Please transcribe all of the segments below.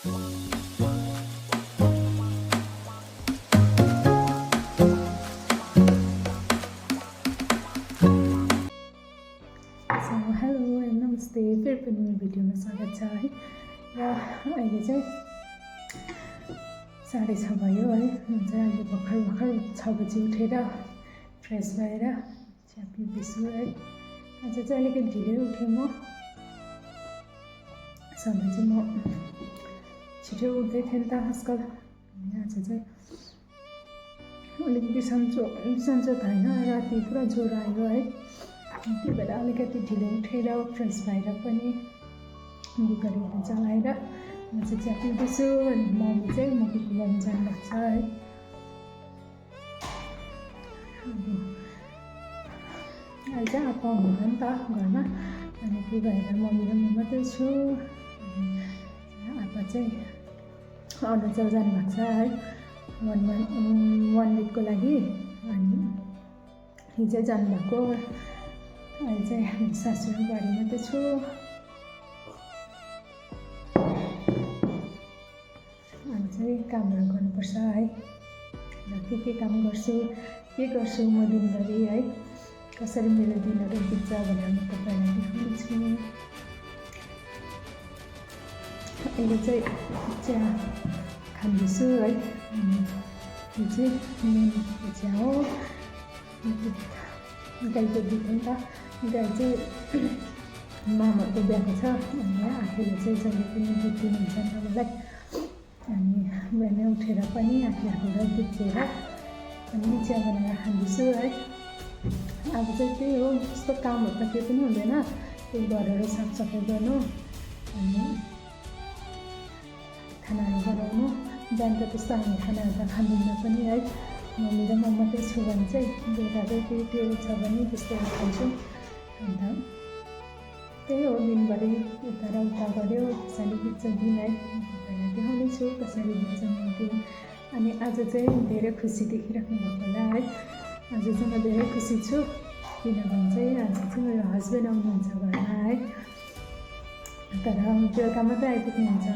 Hello and नमस्ते, फेरि पनि मेरो भिडियोमा स्वागत छ है। र अहिले चाहिँ 6:30 भयो है। म चाहिँ अहिले भर्खर 6 बजी उठेर फ्रेस भएर चिया पिउँदैछु है। आज चाहिँ अलिकति ढिलै उठेँ म। सधैँ चाहिँ म छिटो उठ्दै थिएँ नि त आजकल। आज चाहिँ अलिक बिसन्चो त होइन, राति पुरा ज्वरो आयो है। त्यही भएर अलिकति ढिलो उठेर फ्रेस भएर पनि बुकहरू चलाएर म चाहिँ चिया पिउँदैछु। अनि मम्मी चाहिँ मकै कुदाउनु जानुभएको छ है। अहिले चाहिँ आप्पा हुनुहुन्न नि त घरमा, अनि त्यही भएर मम्मी र म मात्रै छु। आप्पा चाहिँ अरुणाचल जानुभएको छ है 1 विकको लागि। अनि हिजो जानुभएको। अहिले चाहिँ हामी सासू र बुहारी मात्रै छु। अनि चाहिँ कामहरू गर्नुपर्छ है। र के काम गर्छु म दिनभरि है, कसरी मेरो दिनहरू बित्छ भनेर म तपाईँलाई देखाउँछु। अहिले चाहिँ चिया खाँदैछु है। यो चाहिँ मेन चिया हो, गाईको दुध हो नि त। गाई चाहिँ मामहरूको बिहाको छ। अनि आफूले चाहिँ जहिले पनि दुध दिनुहुन्छ नि त मलाई। अनि बिहानै उठेर पनि आफूहरूबाट दुध दिएर अनि चिया बनाएर खाँदैछु है। अब चाहिँ त्यही हो, त्यस्तो कामहरू त केही पनि हुँदैन। त्यही घरहरू साफसफाइ गर्नु, अनि खानाहरू बनाउनु। बिहान त त्यस्तो हामी खानाहरू त खाँदैनौँ पनि है। मम्मी र म मात्रै छु भने चाहिँ बेलुका चाहिँ केही टेबल छ भने त्यस्तोहरू खान्छु। अन्त त्यही हो, दिनभरि यता र उता गऱ्यो कसरी बित्छ दिन है। तपाईँलाई देखाउनेछु कसरी बित्छ मेरो दिन। अनि आज चाहिँ धेरै खुसी देखिराख्नु भएको होला है। आज चाहिँ म धेरै खुसी छु, किनभने चाहिँ आज चाहिँ मेरो हस्बेन्ड आउनुहुन्छ घरमा है। तर बेलुका मात्रै आइपुग्नुहुन्छ,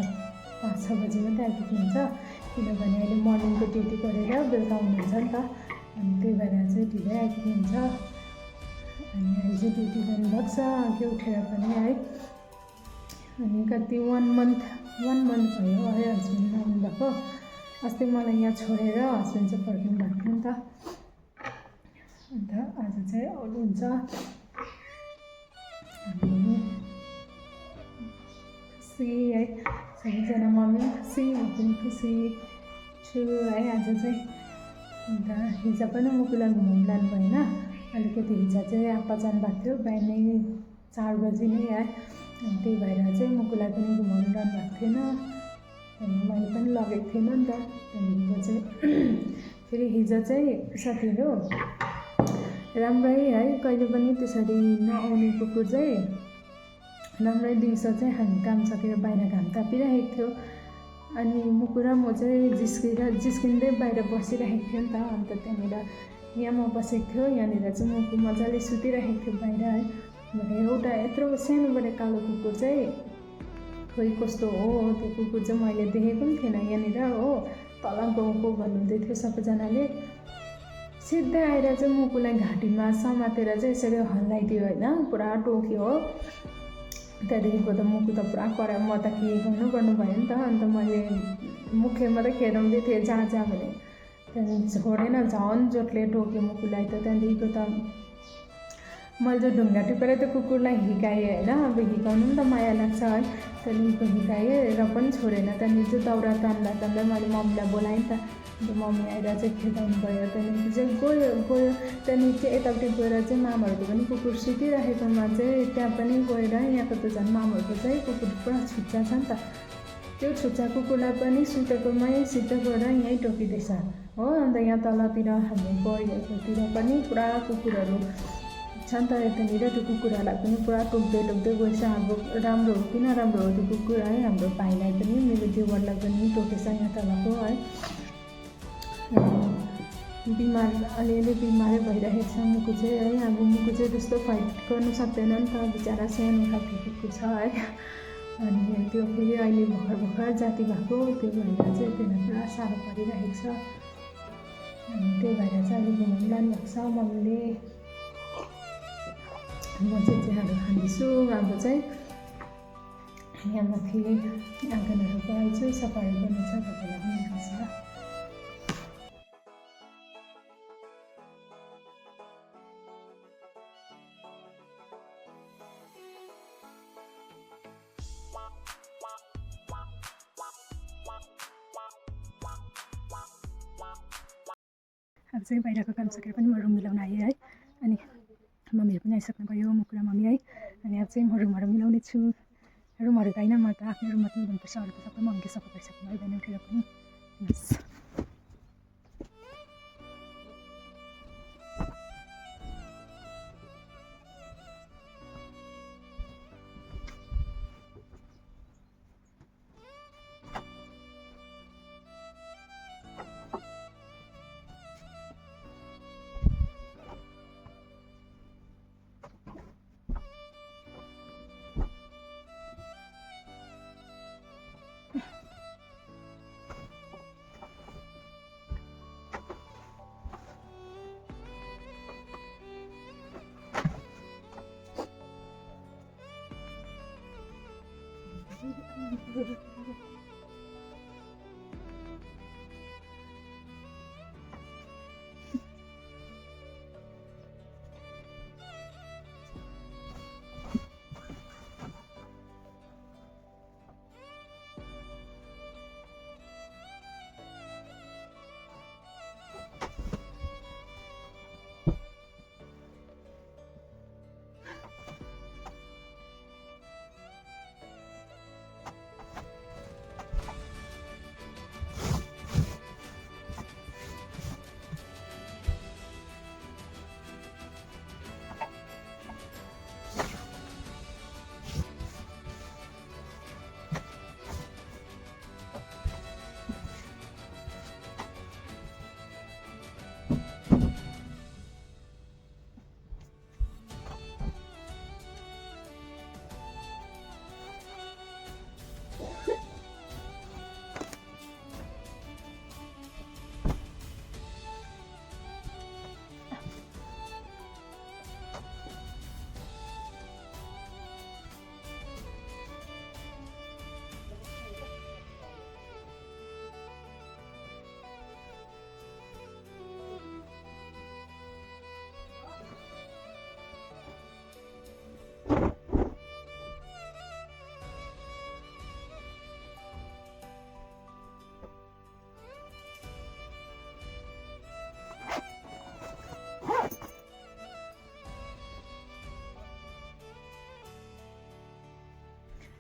5-6 बजी मात्रै आइपुग्नुहुन्छ। किनभने अहिले मर्निङको ड्युटी गरेर बेलुका आउनुहुन्छ नि त। अनि त्यही भएर चाहिँ ढिलै आइपुग्नुहुन्छ। अनि अहिले चाहिँ ड्युटी जानुभएको छ अघि उठेर पनि है। अनि कति 1 मन्थ भयो है हस्बेन्ड आउनुभएको। अस्ति मलाई यहाँ छोडेर हस्बेन्ड चाहिँ फर्किनु भएको थियो नि त। अन्त आज चाहिँ आउनुहुन्छ। अनि खुसी है, सबैजना मम्मी खुसी, म पनि खुसी छु है आज चाहिँ। अन्त हिजो पनि मुकुलाई घुमाउनु लानु भएन। अलिकति हिजो चाहिँ आप्पा जानुभएको थियो बिहानै 4 बजी नै है। अनि त्यही भएर चाहिँ मुकुलाई पनि घुमाउनु लानु भएको थिएन। अनि मैले पनि लगेको थिएन नि त। त्यहाँदेखिको चाहिँ फेरि हिजो चाहिँ साथीहरू राम्रै है, कहिले पनि त्यसरी नआउने कुकुर चाहिँ राम्रै दिउँसो चाहिँ हामी काम सकेर बाहिर घाम तापिरहेको थियो। अनि मुकु र म चाहिँ जिस्किँदै बाहिर बसिरहेको थियो नि त। अन्त त्यहाँनिर यहाँ म बसेको थियो, यहाँनिर चाहिँ मुकु मजाले सुतिरहेको थियो बाहिर है। भने एउटा यत्रो सानोबाट कालो कुकुर चाहिँ खोइ कस्तो हो, त्यो कुकुर चाहिँ मैले देखेको पनि थिएन यहाँनिर हो। तल गाउँको भन्नुहुँदै थियो सबैजनाले। सिधै आएर चाहिँ मुकुलाई घाँटीमा समातेर चाहिँ यसरी हल्लाइदियो होइन, पुरा टोक्यो हो। त्यहाँदेखिको त मुकु त पुरा करायो, म त के गर्नु भयो नि त। अन्त मैले मुखले मात्रै खेदाउँदै थिएँ जहाँ भने। त्यहाँदेखि छोडेन, झन् जोडले टोक्यो मुकुलाई त। त्यहाँदेखिको त मैले चाहिँ ढुङ्गा टिपेर त्यो कुकुरलाई हिकाएँ होइन। अब हिकाउनु पनि त माया लाग्छ है। त्यहाँदेखिको हिकाएँ र पनि छोडेन। त्यहाँदेखि चाहिँ दाउरा तान्दा मैले मम्मीलाई बोलाएँ नि त। अन्त मम्मी आएर चाहिँ खेदाउनु भयो। त्यहाँदेखि चाहिँ गयो। त्यहाँदेखि चाहिँ यतापट्टि गएर चाहिँ मामहरूको पनि कुकुर सुतिराखेकोमा चाहिँ त्यहाँ पनि गएर, यहाँको त झन् मामहरूको चाहिँ कुकुर पुरा छुच्चा छ नि त। त्यो छुच्चा कुकुरलाई पनि सुतेकोमै सिधै गएर यहीँ टोकिँदैछ हो। अन्त यहाँ तलतिर हाम्रो गएकोतिर पनि पुरा कुकुरहरू छ नि त। यतानिर त्यो कुकुरहरूलाई पनि पुरा टोक्दै गएछ। अब राम्रो हो कि नराम्रो हो त्यो कुकुर है। हाम्रो भाइलाई पनि मेरो देवरलाई पनि टोकेछ यहाँ तलको है। बिमार अलिअलि बिमारै भइरहेको छ मुकु चाहिँ है। अब मुकु चाहिँ त्यस्तो फाइट गर्नु सक्दैन नि त, बिचरा सानो खालको कुकुर छ है। अनि त्यो फेरि अहिले भर्खर जाति भएको त्यो भएर चाहिँ त्यसलाई पुरा साह्रो परिरहेको छ। अनि त्यही भएर चाहिँ अहिले घुमाउनु लानुभएको छ मम्मीले। म चाहिँ चियाहरू खाँदैछु। अब चाहिँ यहाँ माथि आँगनहरू बढाल्छु, सफाहरू गर्नु छ, तपाईँलाई पनि देखाउँछ। अब चाहिँ बाहिरको काम सकेर पनि म रुम मिलाउन आएँ है। अनि मम्मीहरू पनि आइसक्नुभयो, मुकु र मम्मी है। अनि अब चाहिँ म रुमहरू मिलाउने छु। रुमहरू होइन, म त आफ्नो रुम मात्रै मिलाउनुपर्छ, अरू त सबै मम्मीले सफा गरिसक्नु भयो बिहान उठेर पनि। बस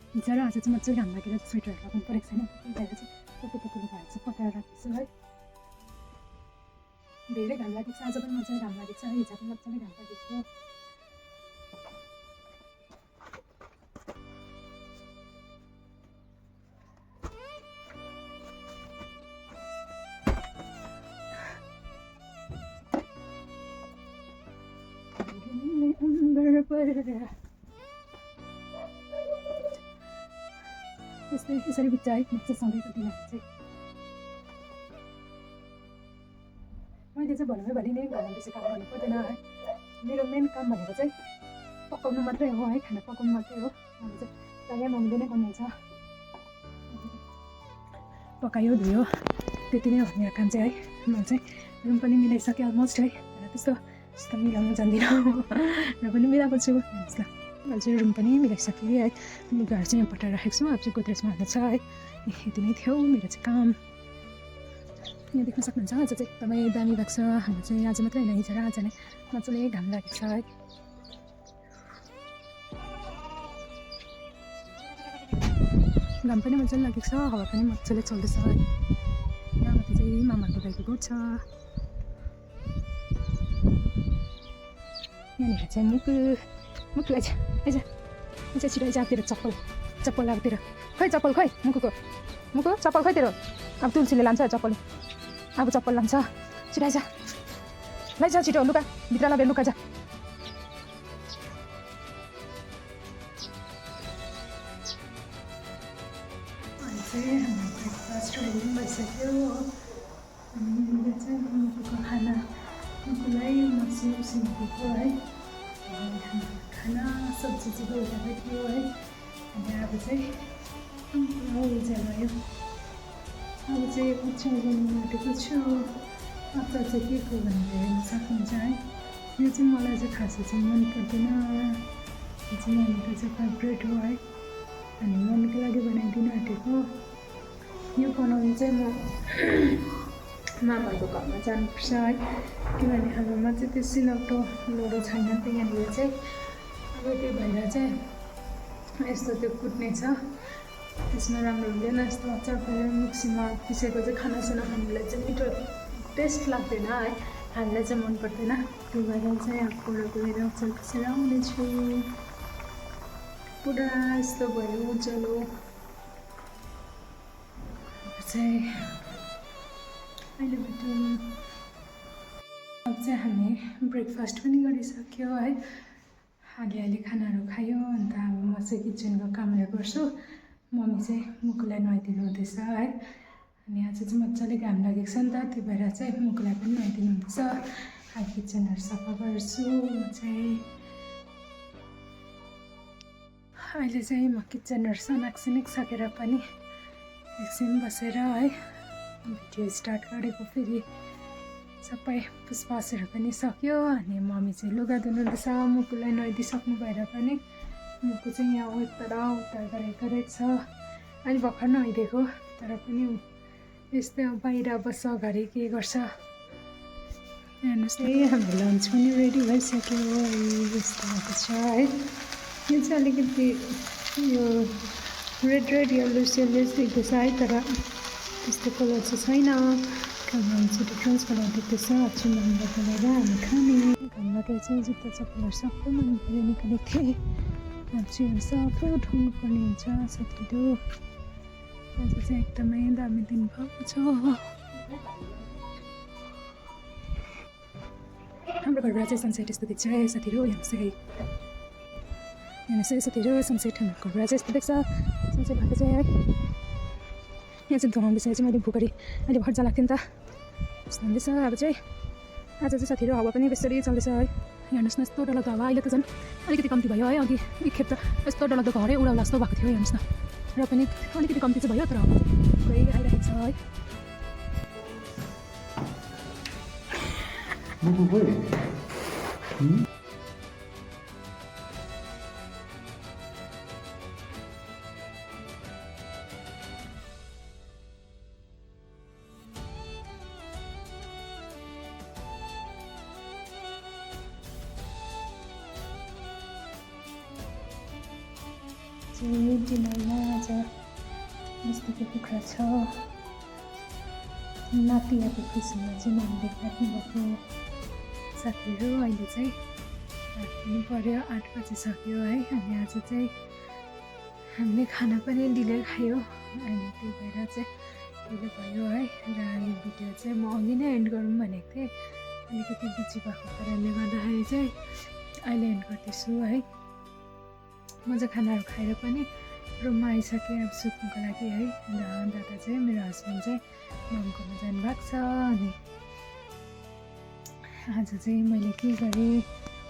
बिचरा आज चाहिँ मजाले घाम लागेर स्वेटरहरू लगाउनु परेको छैन, त्यही भएर चाहिँ ततातता लुगाहरू चाहिँ पकाएर राख्दैछु है। धेरै घाम लागेको छ, आज पनि मजाले घाम लागेको छ, हिजो पनि मजाले घाम लागेको थियो। यस्तै यसरी बित्छ है नेक्स्ट सधैँको दिनहरू चाहिँ। मैले चाहिँ भनौँ भने नै घरमा बेसी काम गर्नु पर्दैन है। मेरो मेन काम भनेको चाहिँ पकाउनु मात्रै हो है, खाना पकाउनु मात्रै हो। अब चाहिँ प्रायः मम्मीले नै गर्नुहुन्छ, पकायो धुयो त्यति नै हो मेरो काम चाहिँ है। म चाहिँ रुम पनि मिलाइसकेँ अलमोस्ट है, तर त्यस्तो मिलाउनु जान्दिनँ र पनि मिलाएको छु। ल अझै रुम पनि मिलाइसकेँ है। लुगाहरू चाहिँ यहाँ पठाएर राखेको छु, अब चाहिँ गोद्रेजमा हाल्नु छ है। यति नै थियो मेरो चाहिँ काम। यहाँ देख्न सक्नुहुन्छ आज चाहिँ एकदमै दामी भएको छ। हाम्रो चाहिँ आज मात्रै होइन, हिजो र आज नै मजाले घाम लागेको छ है। घाम पनि मजाले लागेको छ, हावा पनि मजाले चल्दैछ है। यहाँ माथि चाहिँ मामाको गाईको गोठ छ। यहाँनिर चाहिँ मुकु आइज आइज आइज छिटो आइज। तेरो चप्पल अब तेरो खै चप्पल खै मुकु चप्पल खै तेरो। अब तुलसीले लान्छ चप्पल, अब चप्पल लान्छ। छिटो आइज लैजा छिटो, लुगा भित्र लगेर लुका जा। चाहिँ हाम्रो ब्रेकफास्ट रेडी भइसक्यो अनि यो चाहिँ मुकुको खाना मुकुलाई मसी उसिनेको है खाना सब्जी चाहिँ भइरहेको थियो है अनि अब चाहिँ उज्यालो भयो अब चाहिँ अचार बनाउनु आँटेको छु अचार चाहिँ के को भनेर हेर्न सक्नुहुन्छ है यो चाहिँ मलाई चाहिँ खासै चाहिँ मन पर्दैन यो चाहिँ मम्मीको चाहिँ फेभरेट हो है अनि मम्मीको लागि बनाइदिनु आँटेको यो बनाउनु चाहिँ म मामाको घरमा जानुपर्छ है किनभने हाम्रोमा चाहिँ त्यो सिलौटो लोडो छैन त्यो यहाँनिर चाहिँ अब त्यो भएर चाहिँ यस्तो त्यो कुट्ने छ त्यसमा राम्रो हुँदैन यस्तो अचार गरेर मिक्सीमा पिसेको चाहिँ खानासाना हामीलाई चाहिँ मिठो टेस्ट लाग्दैन है हामीलाई चाहिँ मन पर्दैन त्यो भएर चाहिँ अब पुरा गएर अचार पिसेर आउनेछु पुरा यस्तो भयो उज्यालो चाहिँ अहिले भेटौँ अब चाहिँ हामी ब्रेकफास्ट पनि गरिसक्यो है हालिहाली खानाहरू खायो अन्त अब म चाहिँ किचनको कामहरू गर्छु मम्मी चाहिँ मुकुलाई नुहाइदिनु हुँदैछ है अनि आज चाहिँ मजाले घाम लागेको छ नि त त्यही भएर चाहिँ मुकुलाई पनि नुहाइदिनु हुँदैछ किचनहरू सफा गर्छु म चाहिँ अहिले चाहिँ म किचनहरू सनाकसिनिक सकेर पनि एकछिन बसेर है भिडियो स्टार्ट गरेको फेरि सबै पुसपासहरू पनि सक्यो अनि मम्मी चाहिँ लुगा धुनुहुँदैछ मुकुलाई नुहाइदिइसक्नु भएर पनि मुकु चाहिँ यहाँ उता गरेको रहेछ अहिले भर्खर नुहाइदिएको तर पनि यस्तै बाहिर बस्छ घरि के गर्छ हेर्नुहोस् है हाम्रो लन्च पनि रेडी भइसक्यो यस्तो भएको छ है यो चाहिँ अलिकति यो रेड येल्लो देख्दैछ है तर त्यस्तो कलर चाहिँ छैन क्यामेरामा चाहिँ डिफ्रेन्स कलर देख्दैछ अचम्म गरेर हामी खाने घरमा चाहिँ जुत्ता चप्पलहरू सबै मैले निकालेको थिएँ हाम्चीहरू सबै उठाउनु पर्ने हुन्छ साथीहरू आज चाहिँ एकदमै दामी दिन भएको छ हाम्रो घरबाट चाहिँ सनसेट यस्तो देख्छ है साथीहरू हेर्नुहोस् है साथीहरू सनसेट हाम्रो घरबाट चाहिँ यस्तो देख्छ सनसेट भएको चाहिँ है यहाँ चाहिँ धुवाउँदैछ चाहिँ मैले भुकरी अहिले भर्जा लाग्थ्यो नि त यस्तो हुँदैछ अब चाहिँ आज चाहिँ साथीहरू हावा पनि बेसरी चल्दैछ है हेर्नुहोस् न यस्तो डरलाग्दो हावा अहिले त झन् अलिकति कम्ती भयो है अघि एक खेप त यस्तो डरलाग्दो घरै उडाउला जस्तो भएको थियो हेर्नुहोस् न र पनि अलिकति कम्ती चाहिँ भयो तर हावा पुरै आइरहेको छ है डिनरमा आज बस्तीको कुखुरा छ नातिएको खुसीमा चाहिँ हामीले काट्नुभएको साथीहरू अहिले चाहिँ काट्नु पऱ्यो 8 बजिसक्यो है अनि आज चाहिँ हामीले खाना पनि ढिलै खायो अनि त्यही भएर चाहिँ ढिलो भयो है र यो भिडियो चाहिँ म अघि नै एन्ड गरौँ भनेको थिएँ अलिकति बिजी भएको कारणले गर्दाखेरि चाहिँ अहिले एन्ड गर्दैछु है म चाहिँ खानाहरू खाएर पनि रुममा आइसकेँ अब सुत्नुको लागि है र दादा चाहिँ मेरो हस्बेन्ड चाहिँ ममकोमा जानुभएको छ अनि आज चाहिँ मैले के गरेँ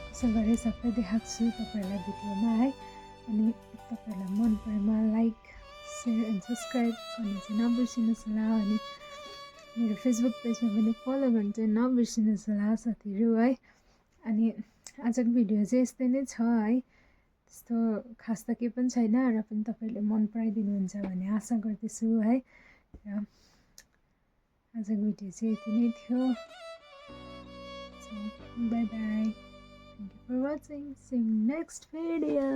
कसो गरेँ सबै देखाएको छु तपाईँहरूलाई भिडियोमा है अनि तपाईँहरूलाई मन परेमा लाइक सेयर एन्ड सब्सक्राइब गर्नु चाहिँ नबिर्सिनुहोस् होला अनि मेरो फेसबुक पेजमा पनि फलो गर्नु चाहिँ नबिर्सिनुहोस् होला साथीहरू है अनि आजको भिडियो चाहिँ यस्तै नै छ है त्यस्तो खास त केही पनि छैन र पनि तपाईँहरूले मन पराइदिनुहुन्छ भन्ने आशा गर्दैछु है र आजको भिडियो चाहिँ यति नै थियो bye bye thank you for watching see you next video